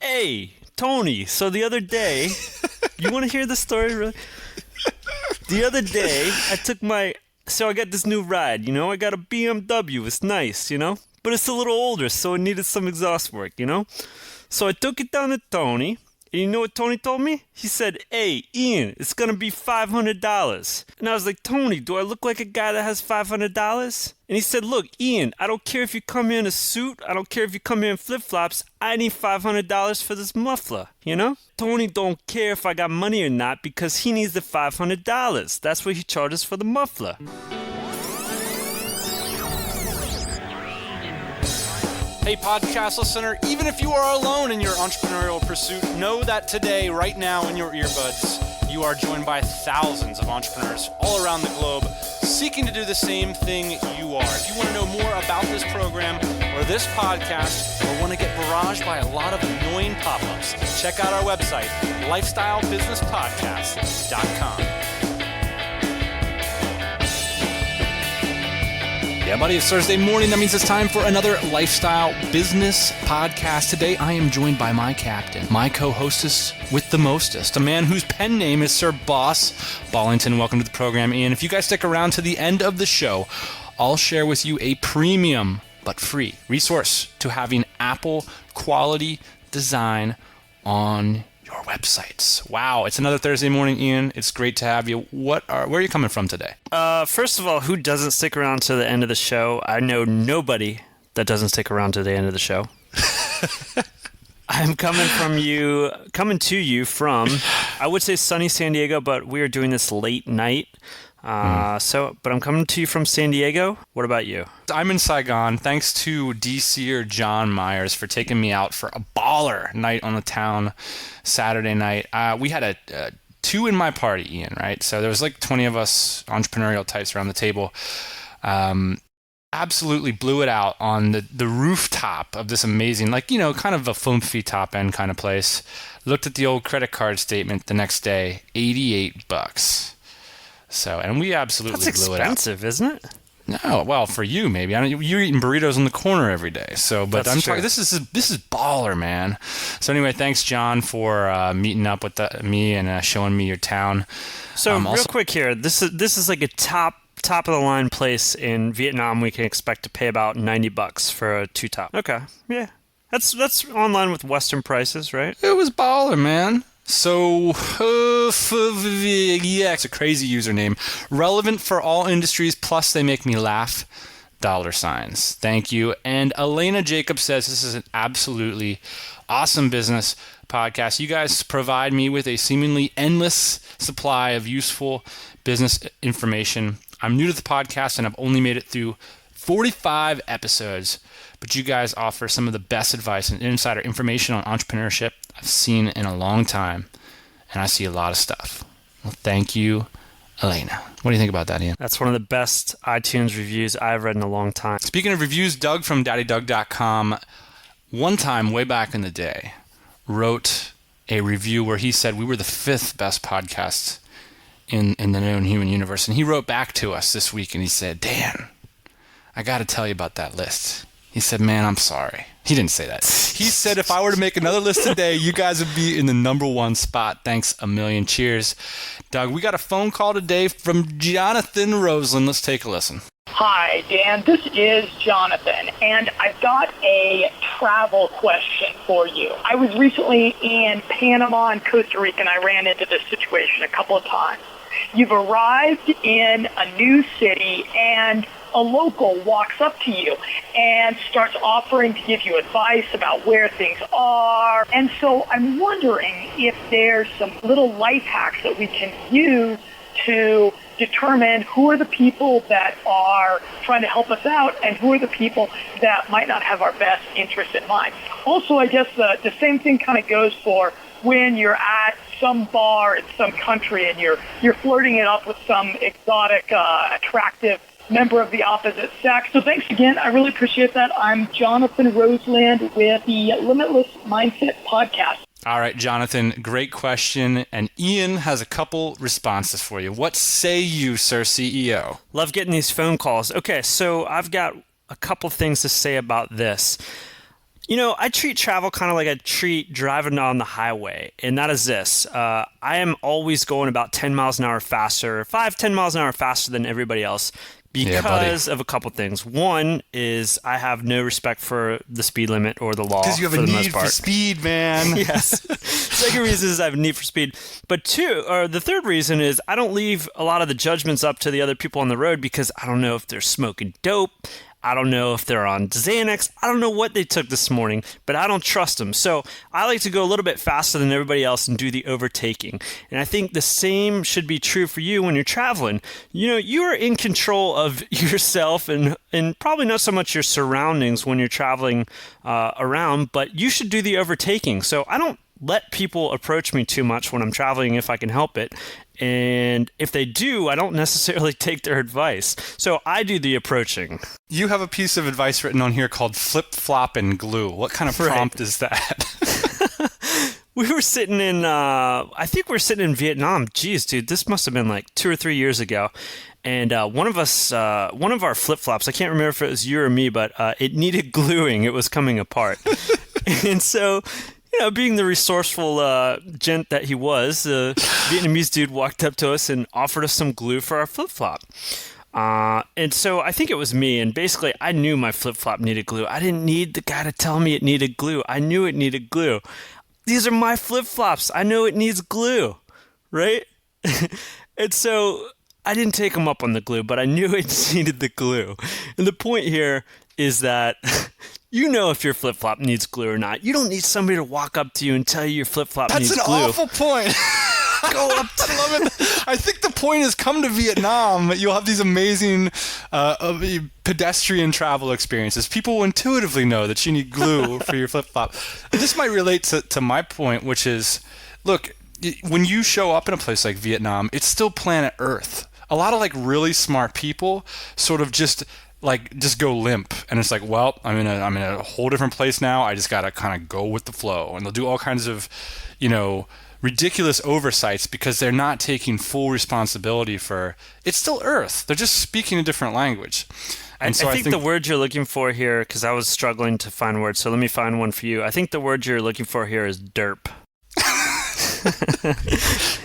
Hey, Tony, so the other day, you want to hear the story really? The other day, I got this new ride, I got a BMW, it's nice, but it's a little older, so it needed some exhaust work, So I took it down to Tony, and you know what Tony told me? He said, hey, Ian, it's going to be $500. And I was like, Tony, do I look like a guy that has $500? And he said, look, Ian, I don't care if you come here in a suit. I don't care if you come here in flip-flops. I need $500 for this muffler, Tony don't care if I got money or not because he needs the $500. That's what he charges for the muffler. Hey, podcast listener, even if you are alone in your entrepreneurial pursuit, know that today, right now in your earbuds, you are joined by thousands of entrepreneurs all around the globe seeking to do the same thing you are. If you want to know more about this program or this podcast or want to get barraged by a lot of annoying pop-ups, check out our website, lifestylebusinesspodcast.com. Yeah, buddy, it's Thursday morning. That means it's time for another Lifestyle Business Podcast. Today, I am joined by my captain, my co-hostess with the mostest, a man whose pen name is Sir Boss Ballington. Welcome to the program, Ian. If you guys stick around to the end of the show, I'll share with you a premium but free resource to having Apple quality design on your websites. Wow, it's another Thursday morning, Ian. It's great to have you. Where are you coming from today? First of all, who doesn't stick around to the end of the show? I know nobody that doesn't stick around to the end of the show. I'm coming to you from, I would say sunny San Diego, but we are doing this late night. But I'm coming to you from San Diego. What about you? I'm in Saigon. Thanks to DCer John Myers for taking me out for a baller night on the town Saturday night. We had a two in my party, Ian, right? So there was like 20 of us entrepreneurial types around the table. Absolutely blew it out on the rooftop of this amazing, kind of a flumpy top end kind of place. Looked at the old credit card statement the next day, $88. So, and we absolutely blew it out. That's expensive, isn't it? No, well, for you maybe. You're eating burritos in the corner every day. So, but That's I'm true. talking. This is baller, man. So anyway, thanks, John, for meeting up with me and showing me your town. So real quick here, this is like a top of the line place in Vietnam. We can expect to pay about $90 for a two top. Okay, yeah, that's online with Western prices, right? It was baller, man. So, yeah, it's a crazy username. Relevant for all industries, plus they make me laugh. $signs. Thank you. And Elena Jacob says this is an absolutely awesome business podcast. You guys provide me with a seemingly endless supply of useful business information. I'm new to the podcast and I've only made it through 45 episodes, but you guys offer some of the best advice and insider information on entrepreneurship I've seen in a long time, and I see a lot of stuff. Well, thank you, Elena. What do you think about that, Ian? That's one of the best iTunes reviews I've read in a long time. Speaking of reviews, Doug from DaddyDoug.com, one time way back in the day, wrote a review where he said we were the 5th best podcast in the known human universe, and he wrote back to us this week, and he said, Dan, I got to tell you about that list. He said, man, I'm sorry. He didn't say that. He said, if I were to make another list today, you guys would be in the number 1 spot. Thanks a million. Cheers. Doug, we got a phone call today from Jonathan Roseland. Let's take a listen. Hi, Dan. This is Jonathan, and I've got a travel question for you. I was recently in Panama and Costa Rica, and I ran into this situation a couple of times. You've arrived in a new city, and a local walks up to you and starts offering to give you advice about where things are. And so I'm wondering if there's some little life hacks that we can use to determine who are the people that are trying to help us out and who are the people that might not have our best interest in mind. Also, I guess the same thing kind of goes for when you're at some bar in some country and you're flirting it up with some exotic, attractive member of the opposite sex. So thanks again. I really appreciate that. I'm Jonathan Roseland with the Limitless Mindset Podcast. All right, Jonathan, great question. And Ian has a couple responses for you. What say you, Sir CEO? Love getting these phone calls. Okay, so I've got a couple things to say about this. I treat travel kind of like I treat driving on the highway, and that is this. I am always going about 10 miles an hour faster, 10 miles an hour faster than everybody else because of a couple things. One is I have no respect for the speed limit or the law. Because you have a need for speed, man. Yes. Second reason is I have a need for speed. But the third reason is I don't leave a lot of the judgments up to the other people on the road because I don't know if they're smoking dope. I don't know if they're on Xanax. I don't know what they took this morning, but I don't trust them. So I like to go a little bit faster than everybody else and do the overtaking. And I think the same should be true for you when you're traveling. You are in control of yourself and probably not so much your surroundings when you're traveling around, but you should do the overtaking. So I don't let people approach me too much when I'm traveling if I can help it. And if they do, I don't necessarily take their advice. So I do the approaching. You have a piece of advice written on here called flip, flop, and glue. What kind of prompt is that? We were sitting in, I think we were sitting in Vietnam. Geez, dude, this must have been like 2 or 3 years ago. And one of our flip-flops, I can't remember if it was you or me, but it needed gluing. It was coming apart. And so... being the resourceful gent that he was, the Vietnamese dude walked up to us and offered us some glue for our flip-flop. And so I think it was me, and basically I knew my flip-flop needed glue. I didn't need the guy to tell me it needed glue. I knew it needed glue. These are my flip-flops. I know it needs glue, right? And so I didn't take him up on the glue, but I knew it needed the glue. And the point here is that... if your flip-flop needs glue or not. You don't need somebody to walk up to you and tell you your flip-flop needs glue. That's an awful point. Go up to I love it. I think the point is come to Vietnam. You'll have these amazing pedestrian travel experiences. People will intuitively know that you need glue for your flip-flop. This might relate to my point, which is, look, when you show up in a place like Vietnam, it's still planet Earth. A lot of really smart people sort of just go limp, and it's like, well, I'm in a whole different place now. I just gotta kind of go with the flow, and they'll do all kinds of, ridiculous oversights because they're not taking full responsibility for. It's still Earth. They're just speaking a different language. And so I think the word you're looking for here, because I was struggling to find words, so let me find one for you. I think the word you're looking for here is derp.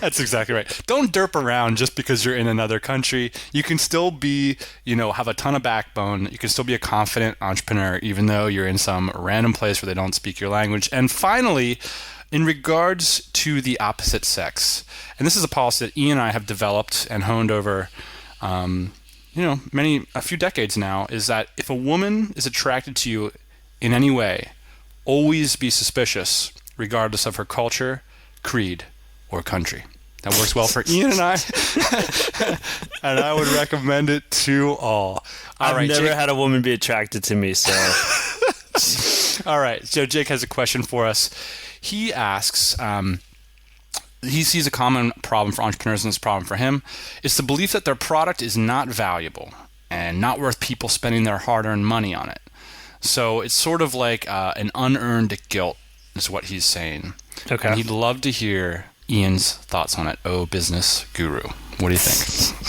That's exactly right. Don't derp around just because you're in another country. You can still be, have a ton of backbone. You can still be a confident entrepreneur, even though you're in some random place where they don't speak your language. And finally, in regards to the opposite sex, and this is a policy that Ian and I have developed and honed over, a few decades now, is that if a woman is attracted to you in any way, always be suspicious, regardless of her culture, creed, or country. That works well for Ian and I, and I would recommend it to all. I've never had a woman be attracted to me, so... All right, so Jake has a question for us. He asks, he sees a common problem for entrepreneurs, and this problem for him. It's the belief that their product is not valuable and not worth people spending their hard-earned money on it. So it's sort of like an unearned guilt, is what he's saying. Okay. And he'd love to hear Ian's thoughts on it. Oh, business guru. What do you think?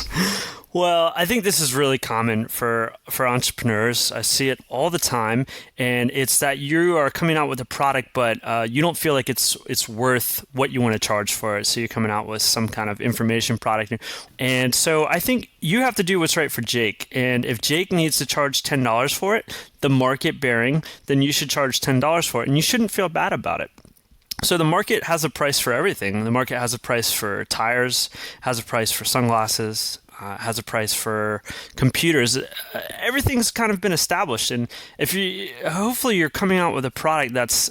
Well, I think this is really common for entrepreneurs. I see it all the time, and it's that you are coming out with a product, but you don't feel like it's worth what you want to charge for it. So you're coming out with some kind of information product, and so I think you have to do what's right for Jake. And if Jake needs to charge $10 for it, the market bearing, then you should charge $10 for it, and you shouldn't feel bad about it. So the market has a price for everything. The market has a price for tires, has a price for sunglasses, has a price for computers. Everything's kind of been established, and hopefully you're coming out with a product that's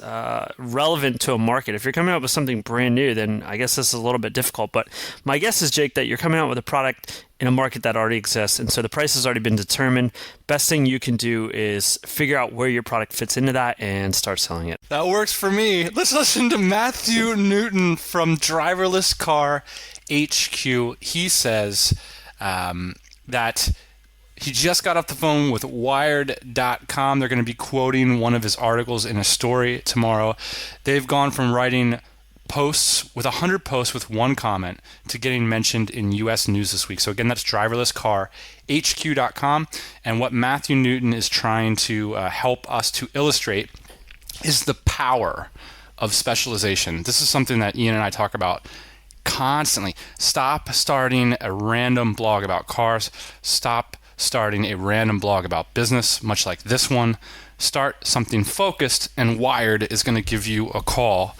relevant to a market. If you're coming out with something brand new, then I guess this is a little bit difficult. But my guess is, Jake, that you're coming out with a product in a market that already exists, and so the price has already been determined. Best thing you can do is figure out where your product fits into that and start selling it. That works for me. Let's listen to Matthew Newton from Driverless Car HQ. He says that he just got off the phone with Wired.com. They're going to be quoting one of his articles in a story tomorrow. They've gone from writing posts with 100 posts with one comment to getting mentioned in U.S. News this week. So again, that's driverlesscarhq.com. And what Matthew Newton is trying to help us to illustrate is the power of specialization. This is something that Ian and I talk about constantly. Stop starting a random blog about cars. Stop starting a random blog about business, much like this one. Start something focused, and Wired is going to give you a call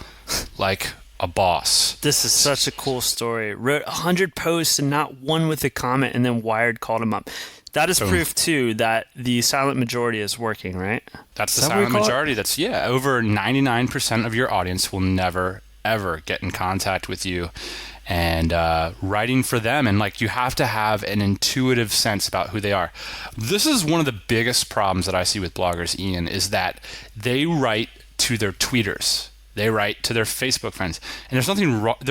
like a boss. This is such a cool story. Wrote 100 posts and not one with a comment, and then Wired called him up. That is proof, too, that the silent majority is working, right? That's the silent majority. That's, over 99% of your audience will never, ever get in contact with you. And writing for them, and like, you have to have an intuitive sense about who they are. This is one of the biggest problems that I see with bloggers, Ian, is that they write to their tweeters. They write to their Facebook friends. And there's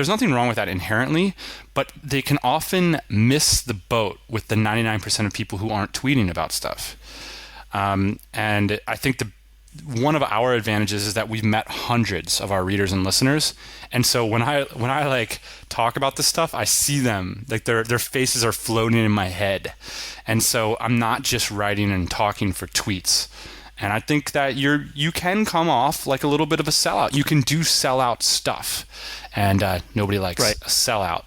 nothing wrong with that inherently, but they can often miss the boat with the 99% of people who aren't tweeting about stuff. And I think one of our advantages is that we've met hundreds of our readers and listeners. And so when I like talk about this stuff, I see them, like their faces are floating in my head. And so I'm not just writing and talking for tweets. And I think that you can come off like a little bit of a sellout. You can do sellout stuff, and nobody likes a sellout,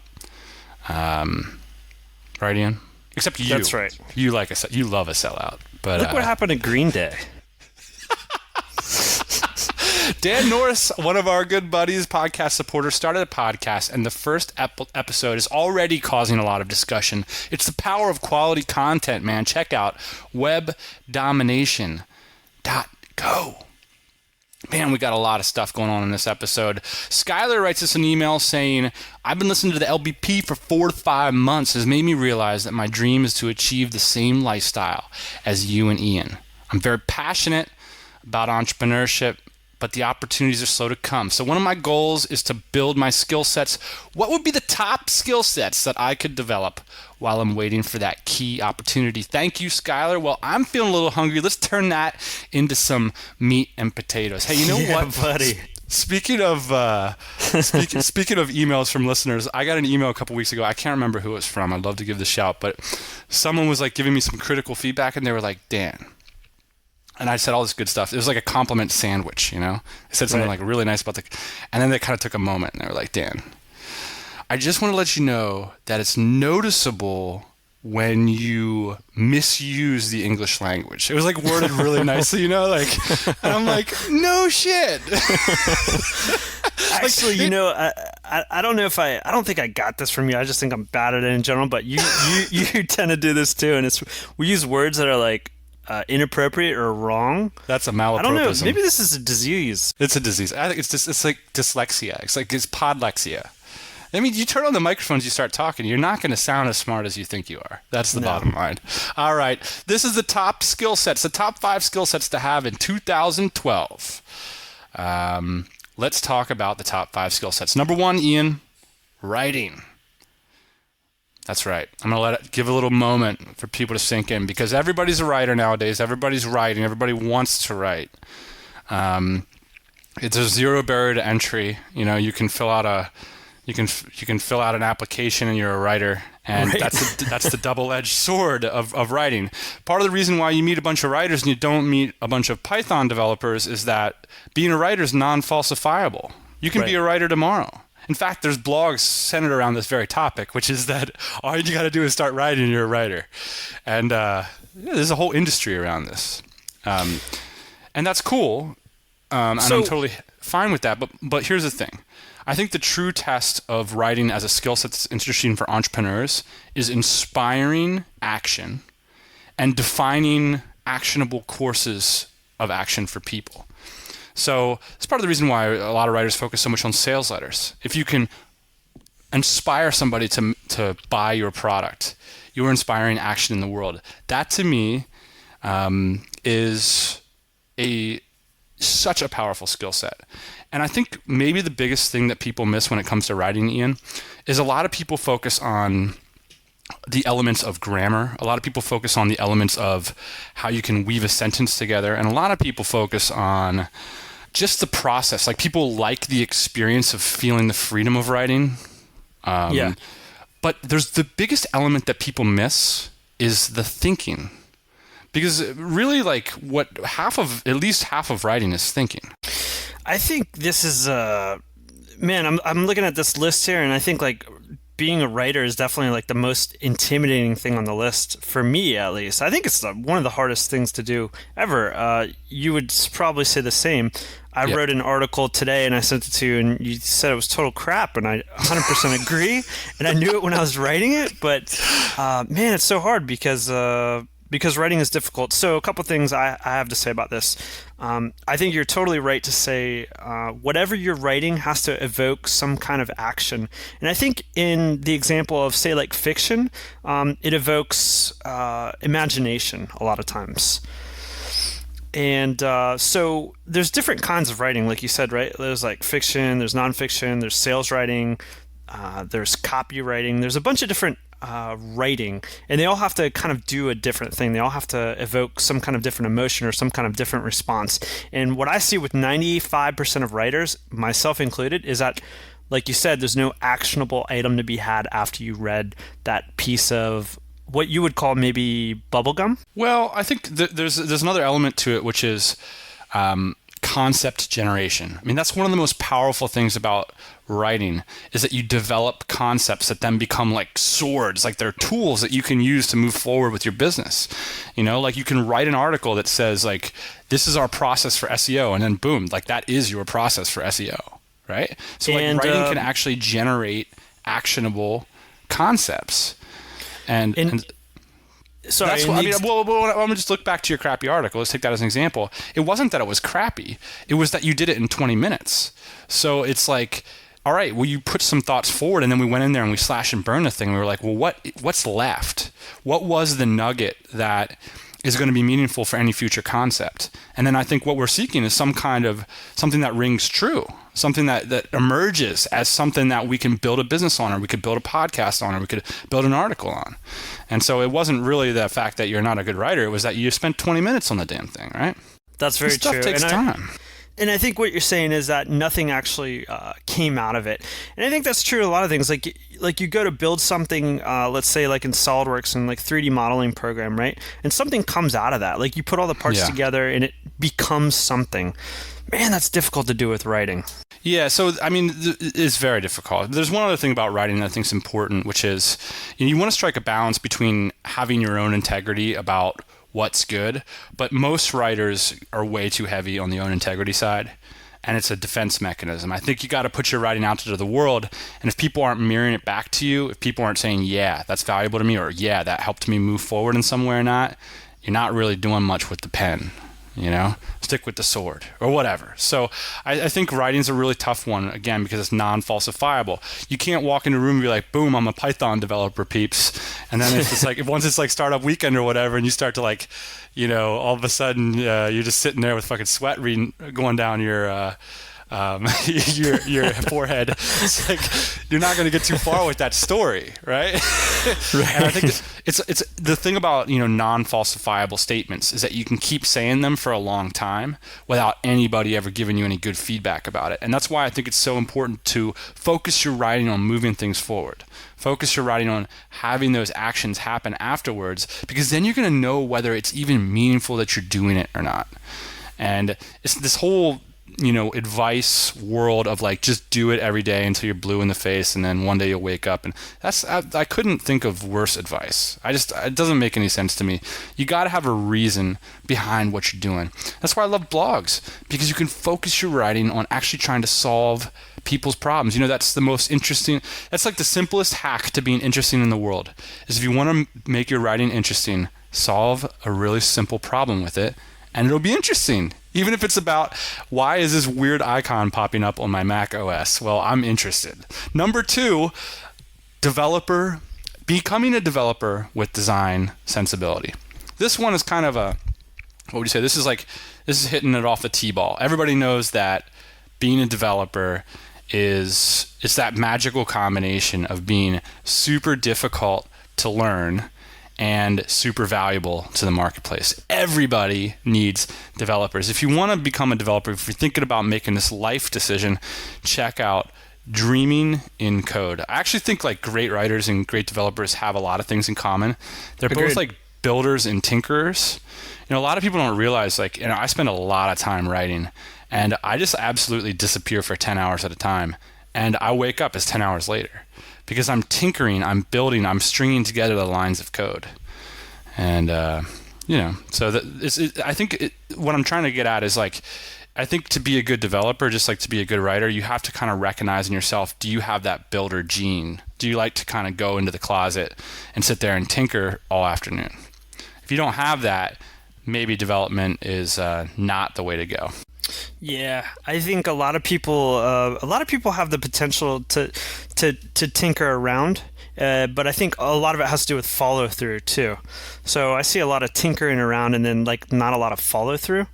right, Ian? Except you. That's right. You you love a sellout. But look what happened to Green Day. Dan Norris, one of our good buddies, podcast supporter, started a podcast, and the first episode is already causing a lot of discussion. It's the power of quality content, man. Check out webdomination.go. Man, we got a lot of stuff going on in this episode. Skylar writes us an email saying, I've been listening to the LBP for 4 to 5 months. It has made me realize that my dream is to achieve the same lifestyle as you and Ian. I'm very passionate about entrepreneurship, but the opportunities are slow to come. So one of my goals is to build my skill sets. What would be the top skill sets that I could develop while I'm waiting for that key opportunity? Thank you, Skylar. Well, I'm feeling a little hungry. Let's turn that into some meat and potatoes. Hey, you know what, buddy? Speaking of speaking of emails from listeners, I got an email a couple weeks ago. I can't remember who it was from. I'd love to give the shout, but someone was like giving me some critical feedback, and they were like, Dan. And I said all this good stuff. It was like a compliment sandwich, you know? I said something like really nice about and then they kind of took a moment and they were like, Dan, I just want to let you know that it's noticeable when you misuse the English language. It was like worded really nicely, you know? Like, and I'm like, no shit. Actually, you know, I don't know if I don't think I got this from you. I just think I'm bad at it in general, but you tend to do this too. And we use words that are like, inappropriate or wrong. That's a malapropism. I don't know. Maybe this is a disease. It's a disease. I think it's like dyslexia. It's podlexia. I mean, you turn on the microphones, you start talking, you're not going to sound as smart as you think you are. That's the bottom line. All right. This is the top skill sets, the top 5 skill sets to have in 2012. Let's talk about the top 5 skill sets. Number 1, Ian, writing. That's right. I'm going to give a little moment for people to sink in, because everybody's a writer nowadays. Everybody's writing. Everybody wants to write. It's a 0 barrier to entry. You know, you can fill out an application and you're a writer, and that's the double-edged sword of writing. Part of the reason why you meet a bunch of writers and you don't meet a bunch of Python developers is that being a writer is non-falsifiable. You can be a writer tomorrow. In fact, there's blogs centered around this very topic, which is that all you got to do is start writing and you're a writer. And there's a whole industry around this. And that's cool. And I'm totally fine with that. But here's the thing. I think the true test of writing as a skill set that's interesting for entrepreneurs is inspiring action and defining actionable courses of action for people. So it's part of the reason why a lot of writers focus so much on sales letters. If you can inspire somebody to buy your product, you're inspiring action in the world. That to me is such a powerful skill set. And I think maybe the biggest thing that people miss when it comes to writing, Ian, is a lot of people focus on the elements of grammar. A lot of people focus on the elements of how you can weave a sentence together. And a lot of people focus on just the process. Like, people like the experience of feeling the freedom of writing. But there's the biggest element that people miss is the thinking. Because really, like, at least half of writing is thinking. I think this is man, I'm looking at this list here, and I think like being a writer is definitely like the most intimidating thing on the list for me, at least. I think it's one of the hardest things to do ever. You would probably say the same. I wrote an article today and I sent it to you, and you said it was total crap, and I 100% agree. And I knew it when I was writing it, but man, it's so hard because writing is difficult. So a couple things I have to say about this. I think you're totally right to say whatever you're writing has to evoke some kind of action. And I think in the example of, say, like fiction, it evokes imagination a lot of times. And so there's different kinds of writing, like you said, right? There's like fiction, there's nonfiction, there's sales writing, there's copywriting. There's a bunch of different writing, and they all have to kind of do a different thing. They all have to evoke some kind of different emotion or some kind of different response. And what I see with 95% of writers, myself included, is that, like you said, there's no actionable item to be had after you read that piece of what you would call maybe bubblegum. Well, I think there's another element to it, which is concept generation. I mean, that's one of the most powerful things about writing, is that you develop concepts that then become like swords, like they're tools that you can use to move forward with your business. You know, like you can write an article that says like, this is our process for SEO, and then boom, like that is your process for SEO, right? So like writing can actually generate actionable concepts. And sorry, that's what, I'm gonna just look back to your crappy article. Let's take that as an example. It wasn't that it was crappy. It was that you did it in 20 minutes. So it's like, all right, well, you put some thoughts forward, and then we went in there and we slash and burn the thing. We were like, well, what's left? What was the nugget that is going to be meaningful for any future concept? And then I think what we're seeking is some kind of something that rings true, something that emerges as something that we can build a business on, or we could build a podcast on, or we could build an article on. And so it wasn't really the fact that you're not a good writer. It was that you spent 20 minutes on the damn thing, right? That's very true. Stuff takes time. And I think what you're saying is that nothing actually came out of it. And I think that's true of a lot of things. Like you go to build something, let's say like in SolidWorks and like 3D modeling program, right? And something comes out of that. Like you put all the parts together and it becomes something. Man, that's difficult to do with writing. Yeah, so I mean, it's very difficult. There's one other thing about writing that I think is important, which is you want to strike a balance between having your own integrity about what's good, but most writers are way too heavy on the own integrity side, and it's a defense mechanism. I think you got to put your writing out to the world, and if people aren't mirroring it back to you, if people aren't saying, yeah, that's valuable to me, or yeah, that helped me move forward in some way or not, you're not really doing much with the pen. You know, stick with the sword or whatever. So I think writing's a really tough one, again, because it's non-falsifiable. You can't walk into a room and be like, boom, I'm a Python developer, peeps. And then it's like, once it's like startup weekend or whatever, and you start to like, you know, all of a sudden you're just sitting there with fucking sweat going down your your forehead. It's like you're not going to get too far with that story, right? Right. And I think it's the thing about, you know, non-falsifiable statements is that you can keep saying them for a long time without anybody ever giving you any good feedback about it. And that's why I think it's so important to focus your writing on moving things forward. Focus your writing on having those actions happen afterwards, because then you're going to know whether it's even meaningful that you're doing it or not. And it's this whole, you know, advice world of like, just do it every day until you're blue in the face, and then one day you'll wake up. And I couldn't think of worse advice. It doesn't make any sense to me. You got to have a reason behind what you're doing. That's why I love blogs, because you can focus your writing on actually trying to solve people's problems. You know, that's the most interesting. That's like the simplest hack to being interesting in the world, is if you want to make your writing interesting, solve a really simple problem with it, and it'll be interesting. Even if it's about, why is this weird icon popping up on my Mac OS? Well, I'm interested. Number 2, becoming a developer with design sensibility. This one is kind of a, what would you say? This is hitting it off the T-ball. Everybody knows that being a developer it's that magical combination of being super difficult to learn and super valuable to the marketplace. Everybody needs developers. If you want to become a developer, if you're thinking about making this life decision, check out Dreaming in Code. I actually think like great writers and great developers have a lot of things in common. They're both like builders and tinkerers. A lot of people don't realize, like, I spend a lot of time writing, and I just absolutely disappear for 10 hours at a time, and I wake up as 10 hours later because I'm tinkering, I'm building, I'm stringing together the lines of code. And so I think what I'm trying to get at is, like, I think to be a good developer, just like to be a good writer, you have to kind of recognize in yourself, do you have that builder gene? Do you like to kind of go into the closet and sit there and tinker all afternoon? If you don't have that, maybe development is not the way to go. Yeah, I think a lot of people have the potential to tinker around, but I think a lot of it has to do with follow through too. So I see a lot of tinkering around and then, like, not a lot of follow through.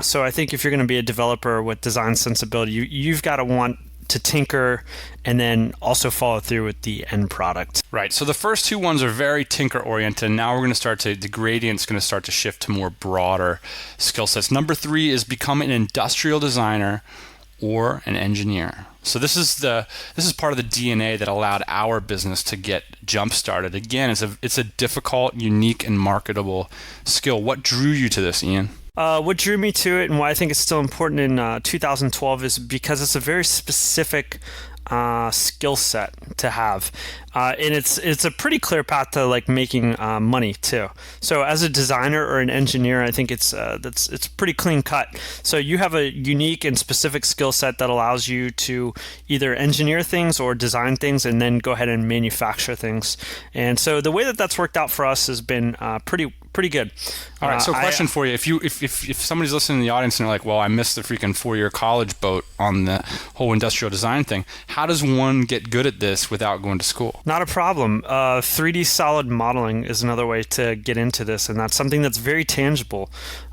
So I think if you're going to be a developer with design sensibility, you've got to want to tinker and then also follow through with the end product. Right. So the first two ones are very tinker oriented. Now we're going to the gradient's going to start to shift to more broader skill sets. Number 3 is become an industrial designer or an engineer. So this is part of the DNA that allowed our business to get jump started. Again, it's a difficult, unique, and marketable skill. What drew you to this, Ian? What drew me to it and why I think it's still important in 2012 is because it's a very specific skill set to have, and it's a pretty clear path to, like, making money too. So as a designer or an engineer, I think it's pretty clean cut. So you have a unique and specific skill set that allows you to either engineer things or design things and then go ahead and manufacture things. And so the way that that's worked out for us has been pretty good. All right, so question for you. If somebody's listening in the audience and they're like, well, I missed the freaking 4-year college boat on the whole industrial design thing, how does one get good at this without going to school? Not a problem. 3D solid modeling is another way to get into this, and that's something that's very tangible.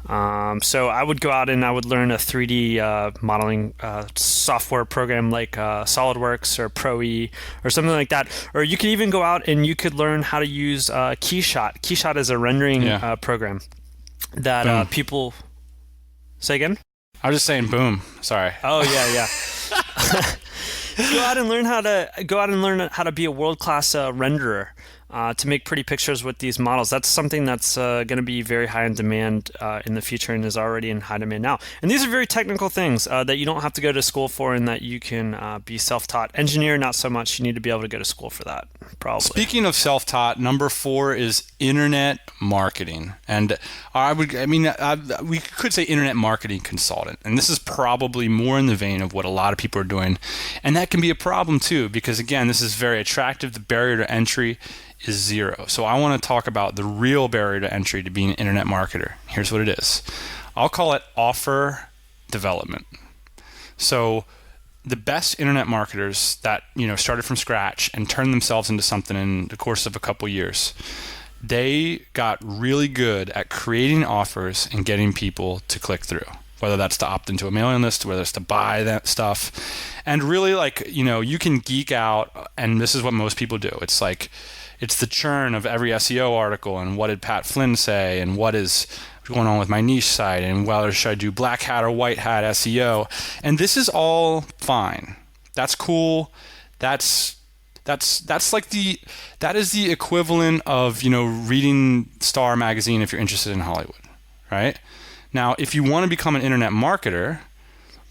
So I would go out and I would learn a 3D modeling software program like SolidWorks or Pro-E or something like that. Or you could even go out and you could learn how to use Keyshot. Keyshot is a rendering program that people... Say again? I was just saying boom. Sorry. Oh, yeah. Go out and learn how to be a world-class renderer to make pretty pictures with these models. That's something that's going to be very high in demand in the future and is already in high demand now. And these are very technical things that you don't have to go to school for and that you can be self-taught. Engineer, not so much. You need to be able to go to school for that, probably. Speaking of self-taught, number 4 is internet marketing. And we could say internet marketing consultant. And this is probably more in the vein of what a lot of people are doing. And that can be a problem too, because again, this is very attractive. The barrier to entry is 0. So I want to talk about the real barrier to entry to being an internet marketer. Here's what it is. I'll call it offer development. So the best internet marketers that started from scratch and turned themselves into something in the course of a couple years, they got really good at creating offers and getting people to click through, whether that's to opt into a mailing list, whether it's to buy that stuff. And really, you can geek out, and this is what most people do. It's the churn of every SEO article, and what did Pat Flynn say, and what is going on with my niche site, and whether should I do black hat or white hat SEO. And this is all fine. That's cool. That is the equivalent of reading Star magazine if you're interested in Hollywood, right? Now, if you want to become an internet marketer,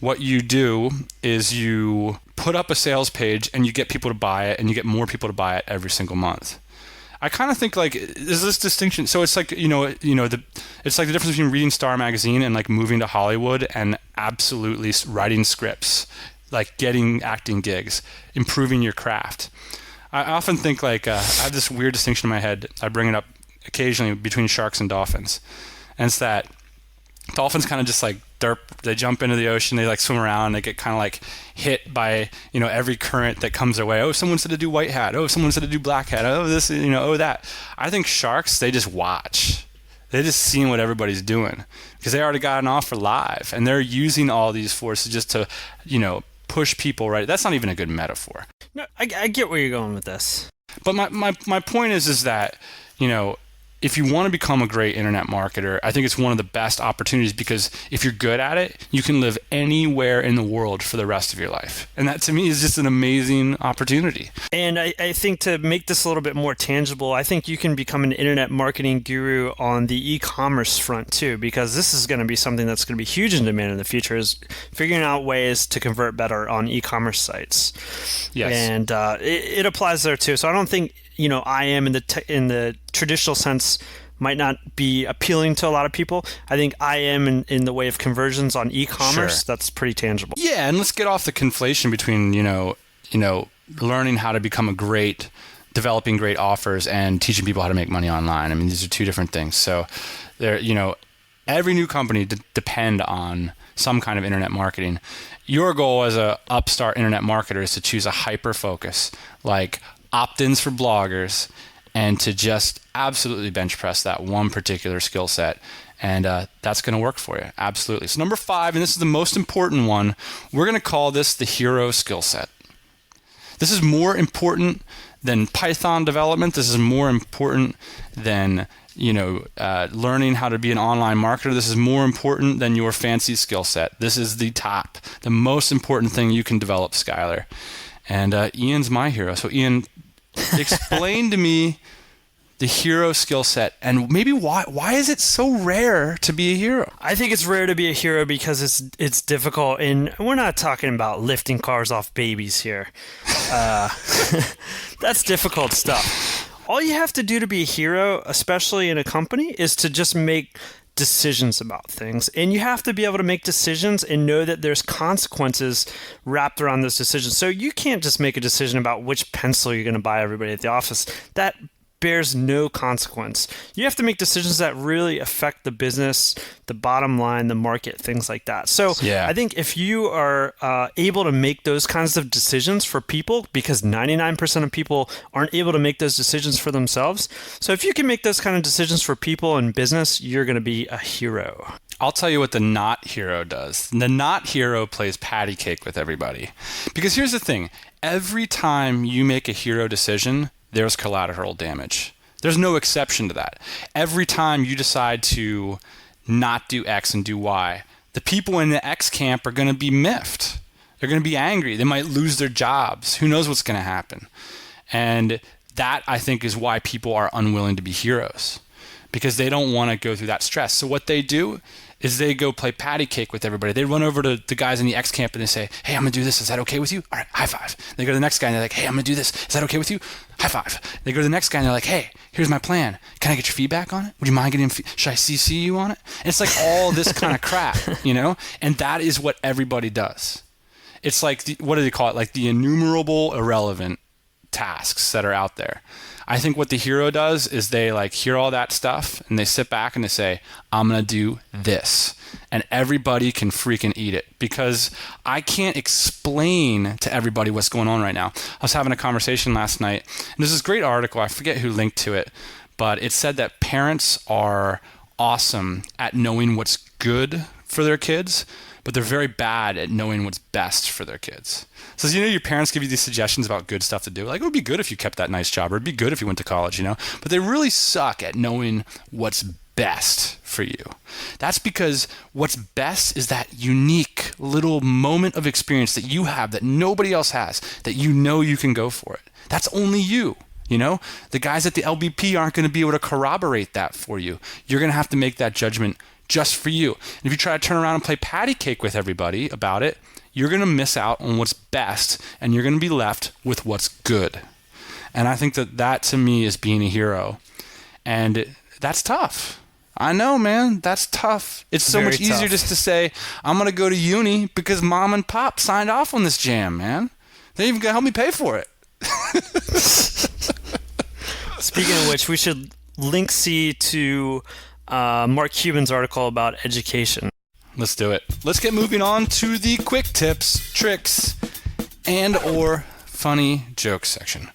what you do is you put up a sales page and you get people to buy it, and you get more people to buy it every single month. I kind of think there's this distinction. So it's like it's like the difference between reading Star magazine and moving to Hollywood and absolutely writing scripts, getting acting gigs, improving your craft. I often think I have this weird distinction in my head. I bring it up occasionally between sharks and dolphins, and it's that dolphins kind of just derp. They jump into the ocean. They swim around. They get kind of hit by every current that comes their way. Oh, someone said to do white hat. Oh, someone said to do black hat. Oh, this oh that. I think sharks, they just watch. They just seeing what everybody's doing because they already got an offer live, and they're using all these forces just to push people right. That's not even a good metaphor. No, I get where you're going with this. But my point is that if you want to become a great internet marketer, I think it's one of the best opportunities, because if you're good at it, you can live anywhere in the world for the rest of your life. And that to me is just an amazing opportunity. And I think to make this a little bit more tangible, I think you can become an internet marketing guru on the e-commerce front too, because this is going to be something that's going to be huge in demand in the future, is figuring out ways to convert better on e-commerce sites. Yes. And it applies there too. So I don't think, I am in the traditional sense might not be appealing to a lot of people. I think I am in the way of conversions on e-commerce. Sure. That's pretty tangible. Yeah, and let's get off the conflation between, learning how to become developing great offers and teaching people how to make money online. I mean, these are two different things. So every new company depend on some kind of internet marketing. Your goal as a upstart internet marketer is to choose a hyper focus, like opt-ins for bloggers, and to just absolutely bench press that one particular skill set. And that's going to work for you. Absolutely. So number 5, and this is the most important one, we're going to call this the hero skill set. This is more important than Python development. This is more important than learning how to be an online marketer. This is more important than your fancy skill set. This is the most important thing you can develop, Skylar. And Ian's my hero. So Ian, explain to me the hero skill set, and maybe why is it so rare to be a hero? I think it's rare to be a hero because it's difficult, and we're not talking about lifting cars off babies here. That's difficult stuff. All you have to do to be a hero, especially in a company, is to just make decisions about things. And you have to be able to make decisions and know that there's consequences wrapped around those decisions. So you can't just make a decision about which pencil you're going to buy everybody at the office. That bears no consequence. You have to make decisions that really affect the business, the bottom line, the market, things like that. So yeah. I think if you are able to make those kinds of decisions for people, because 99% of people aren't able to make those decisions for themselves. So if you can make those kind of decisions for people in business, you're going to be a hero. I'll tell you what the not hero does. The not hero plays patty cake with everybody. Because here's the thing. Every time you make a hero decision, there's collateral damage. There's no exception to that. Every time you decide to not do X and do Y, the people in the X camp are going to be miffed. They're going to be angry. They might lose their jobs. Who knows what's going to happen? And that, I think, is why people are unwilling to be heroes, because they don't want to go through that stress. So what they do is they go play patty cake with everybody. They run over to the guys in the X camp and they say, hey, I'm going to do this. Is that okay with you? All right, high five. They go to the next guy and they're like, hey, I'm going to do this. Is that okay with you? High five. They go to the next guy and they're like, hey, here's my plan. Can I get your feedback on it? Would you mind getting, should I CC you on it? And it's like all this kind of crap, And that is what everybody does. It's like, what do they call it? Like the innumerable irrelevant tasks that are out there. I think what the hero does is they hear all that stuff and they sit back and they say, I'm going to do this. And everybody can freaking eat it, because I can't explain to everybody what's going on right now. I was having a conversation last night, and there's this great article. I forget who linked to it, but it said that parents are awesome at knowing what's good for their kids, but they're very bad at knowing what's best for their kids. So, your parents give you these suggestions about good stuff to do. Like, it would be good if you kept that nice job, or it'd be good if you went to college, But they really suck at knowing what's best for you. That's because what's best is that unique little moment of experience that you have that nobody else has, that you can go for it. That's only you. The guys at the LBP aren't going to be able to corroborate that for you. You're going to have to make that judgment just for you. And if you try to turn around and play patty cake with everybody about it, you're going to miss out on what's best, and you're going to be left with what's good. And I think that to me is being a hero. And that's tough. I know, man, that's tough. It's so much easier just to say, I'm going to go to uni because mom and pop signed off on this jam, man. They even going to help me pay for it. Speaking of which, we should link C to Mark Cuban's article about education. Let's do it. Let's get moving on to the quick tips, tricks, and or funny jokes section.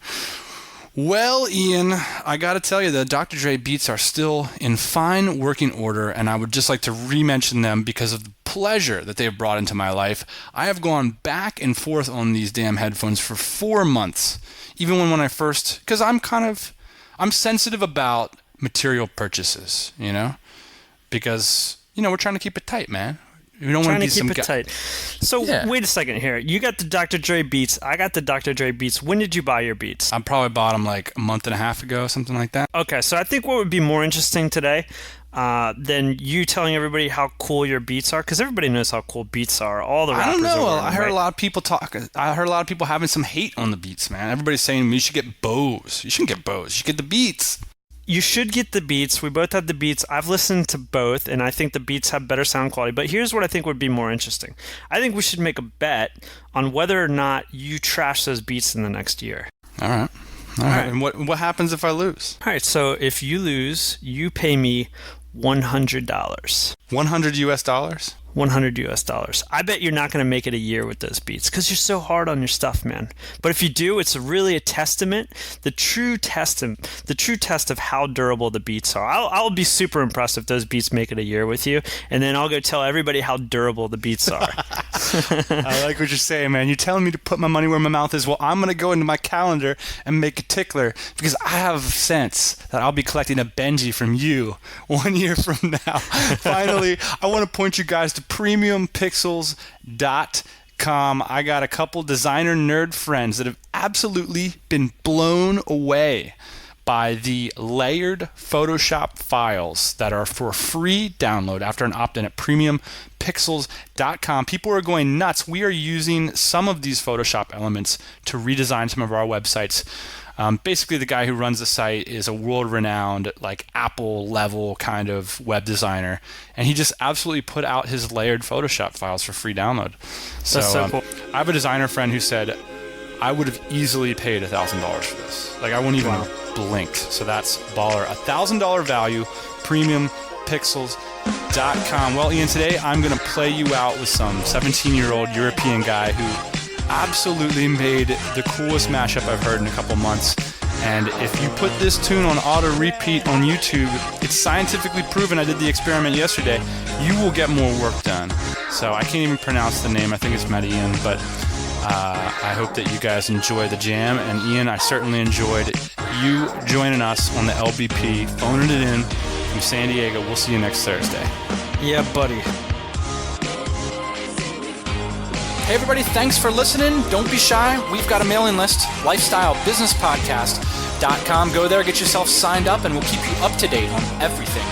Well, Ian, I got to tell you, the Dr. Dre beats are still in fine working order, and I would just like to re-mention them because of the pleasure that they have brought into my life. I have gone back and forth on these damn headphones for 4 months, even when I first, because I'm sensitive about material purchases, because, we're trying to keep it tight, man. We don't want to be keep it tight. So wait a second here. You got the Dr. Dre Beats. I got the Dr. Dre Beats. When did you buy your Beats? I probably bought them like a month and a half ago, something like that. Okay, so I think what would be more interesting today than you telling everybody how cool your Beats are, because everybody knows how cool Beats are. All the rappers I don't know. are wearing, I heard right? a lot of people talk. I heard a lot of people having some hate on the Beats, man. Everybody's saying you should get Bose. You shouldn't get Bose. You should get the Beats. You should get the Beats. We both have the Beats. I've listened to both, and I think the Beats have better sound quality. But here's what I think would be more interesting. I think we should make a bet on whether or not you trash those Beats in the next year. All right. All right. And what happens if I lose? All right. So if you lose, you pay me $100. 100 US dollars? $100. I bet you're not going to make it a year with those Beats because you're so hard on your stuff, man. But if you do, it's really a testament, the true test of how durable the Beats are. I'll be super impressed if those Beats make it a year with you, and then I'll go tell everybody how durable the Beats are. I like what you're saying, man. You're telling me to put my money where my mouth is. Well, I'm going to go into my calendar and make a tickler because I have a sense that I'll be collecting a Benji from you 1 year from now. Finally, I want to point you guys to premiumpixels.com. I got a couple designer nerd friends that have absolutely been blown away by the layered Photoshop files that are for free download after an opt-in at premiumpixels.com. People are going nuts. We are using some of these Photoshop elements to redesign some of our websites. Basically, the guy who runs the site is a world-renowned, like Apple-level kind of web designer, and he just absolutely put out his layered Photoshop files for free download. That's so cool. I have a designer friend who said, I would have easily paid $1,000 for this. Like, I wouldn't even blink. So that's baller. $1,000 value, premiumpixels.com. Well, Ian, today I'm going to play you out with some 17-year-old European guy who absolutely made the coolest mashup I've heard in a couple months. And if you put this tune on auto repeat on YouTube, it's scientifically proven. I did the experiment yesterday. You will get more work done. So I can't even pronounce the name. I think it's Median, but I hope that you guys enjoy the jam. And Ian, I certainly enjoyed you joining us on the LBP, phoning it in from San Diego. We'll see you next Thursday. Yeah, buddy. Hey everybody, thanks for listening. Don't be shy. We've got a mailing list, lifestylebusinesspodcast.com. Go there, get yourself signed up, and we'll keep you up to date on everything